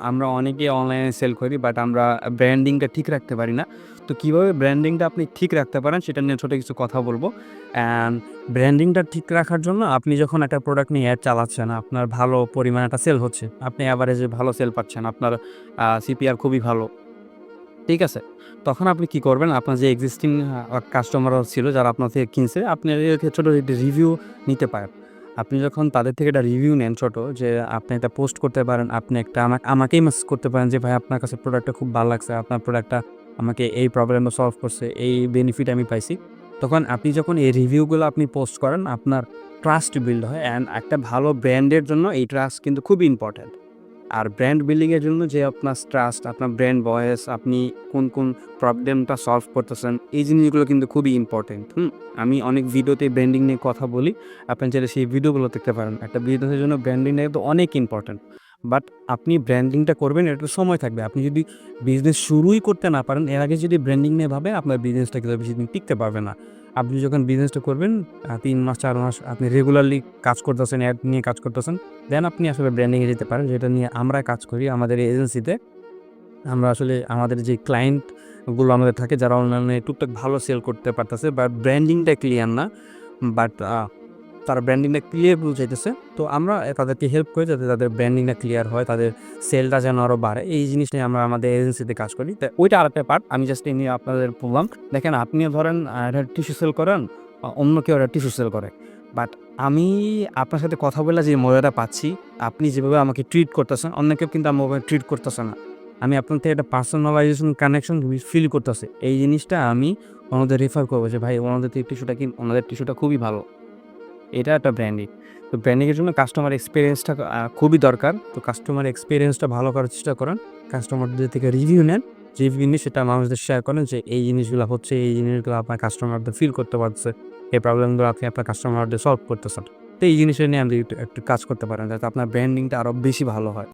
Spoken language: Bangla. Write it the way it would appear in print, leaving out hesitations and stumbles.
আমরা অনেকেই অনলাইনে সেল করি বাট আমরা ব্র্যান্ডিংটা ঠিক রাখতে পারি না। তো কীভাবে ব্র্যান্ডিংটা আপনি ঠিক রাখতে পারেন সেটা নিয়ে ছোট কিছু কথা বলব। অ্যান্ড ব্র্যান্ডিংটা ঠিক রাখার জন্য আপনি যখন একটা প্রোডাক্ট নিয়ে অ্যাড চালাচ্ছেন, আপনার ভালো পরিমাণে একটা সেল হচ্ছে। আপনি এভারেজে ভালো সেল পাচ্ছেন। আপনার সিপিআর খুবই ভালো। ঠিক আছে? তখন আপনি কি করবেন? আপনার যে এক্সিস্টিং কাস্টমাররা ছিল যারা আপনার থেকে কিনছে, আপনি এদেরকে ছোট একটা রিভিউ নিতে পারেন। আপনি যখন তাদের থেকে একটা রিভিউ নেন ছোট, যে আপনি একটা পোস্ট করতে পারেন, আপনি একটা আমাকেই মেসেজ করতে পারেন যে, "ভাই আপনার কাছে প্রোডাক্টটা খুব ভালো লাগছে। আপনার প্রোডাক্টটা আমাকে এই প্রবলেমটা সলভ করছে, এই বেনিফিট আমি পাইছি।" তখন আপনি যখন এই রিভিউগুলো আপনি পোস্ট করেন, আপনার ট্রাস্ট বিল্ড হয় অ্যান্ড একটা ভালো ব্র্যান্ডের জন্য এই ট্রাস্ট কিন্তু খুবই ইম্পর্ট্যান্ট। আর ব্র্যান্ড বিল্ডিংয়ের জন্য যে আপনার ট্রাস্ট, আপনার ব্র্যান্ড ভয়েস, আপনি কোন প্রবলেমটা সলভ করতেছেন, এই জিনিসগুলো কিন্তু খুবই ইম্পর্টেন্ট। আমি অনেক ভিডিওতে ব্র্যান্ডিং নিয়ে কথা বলি। আপনি চাইলে সেই ভিডিওগুলো দেখতে পারেন। একটা বিজনেসের জন্য ব্র্যান্ডিংটা কিন্তু অনেক ইম্পর্টেন্ট। বাট আপনি ব্র্যান্ডিংটা করবেন, এটা একটু সময় থাকবে। আপনি যদি বিজনেস শুরুই করতে না পারেন, এর আগে যদি ব্র্যান্ডিং নিয়ে ভাবেন, আপনার বিজনেসটা কিন্তু বেশিদিন টিকতে পারবে না। আপনি যখন বিজনেসটা করবেন ৩ মাস ৪ মাস আপনি রেগুলারলি কাজ করতেছেন, অ্যাড নিয়ে কাজ করতেছেন, দেন আপনি আসলে ব্র্যান্ডিংয়ে যেতে পারেন, যেটা নিয়ে আমরা কাজ করি আমাদের এজেন্সিতে। আমরা আসলে আমাদের যে ক্লায়েন্টগুলো আমাদের থাকে যারা অনলাইনে টুকটাক ভালো সেল করতে পারতেছে বাট ব্র্যান্ডিংটা ক্লিয়ার না, বাট তারা ব্র্যান্ডিংটা ক্লিয়ার বলতে চাইতেছে। তো আমরা তাদেরকে হেল্প করি যাতে তাদের ব্র্যান্ডিংটা ক্লিয়ার হয়, তাদের সেলটা যেন আরও বাড়ে। এই জিনিস নিয়ে আমরা আমাদের এজেন্সিতে কাজ করি। তো ওইটা আরেকটা পার্ট, আমি জাস্ট এই নিয়ে আপনাদের বললাম। দেখেন, আপনিও ধরেন একটা টিস্যু সেল করেন, অন্য কেউ একটা টিস্যু সেল করে। বাট আমি আপনার সাথে কথা বলে যে মজাটা পাচ্ছি, আপনি যেভাবে আমাকে ট্রিট করতেছেন, অন্য কেউ কিন্তু আমার ওভাবে ট্রিট করতেছে না। আমি আপনার থেকে একটা পার্সোনালাইজেশন কানেকশন ফিল করতেছি। এই জিনিসটা আমি ওনাদের রেফার করবো যে, "ভাই ওনাদের থেকে টিস্যুটা কিন, ওনাদের টিস্যুটা খুবই ভালো।" এটা একটা ব্র্যান্ডিং। তো ব্র্যান্ডিংয়ের জন্য কাস্টমার এক্সপেরিয়েন্সটা খুবই দরকার। তো কাস্টমার এক্সপেরিয়েন্সটা ভালো করার চেষ্টা করেন। কাস্টমারদের থেকে রিভিউ নেন। রিভিউ নিয়ে সেটা মানুষদের শেয়ার করেন যে এই জিনিসগুলো হচ্ছে, এই জিনিসগুলো আপনার কাস্টমারদের ফিল করতে পারছে। এই প্রবলেমগুলো আপনি আপনার কাস্টমারদের সলভ করতেছেন। তো এই জিনিসটা নিয়ে আপনি একটু কাজ করতে পারেন যাতে আপনার ব্র্যান্ডিংটা আরও বেশি ভালো হয়।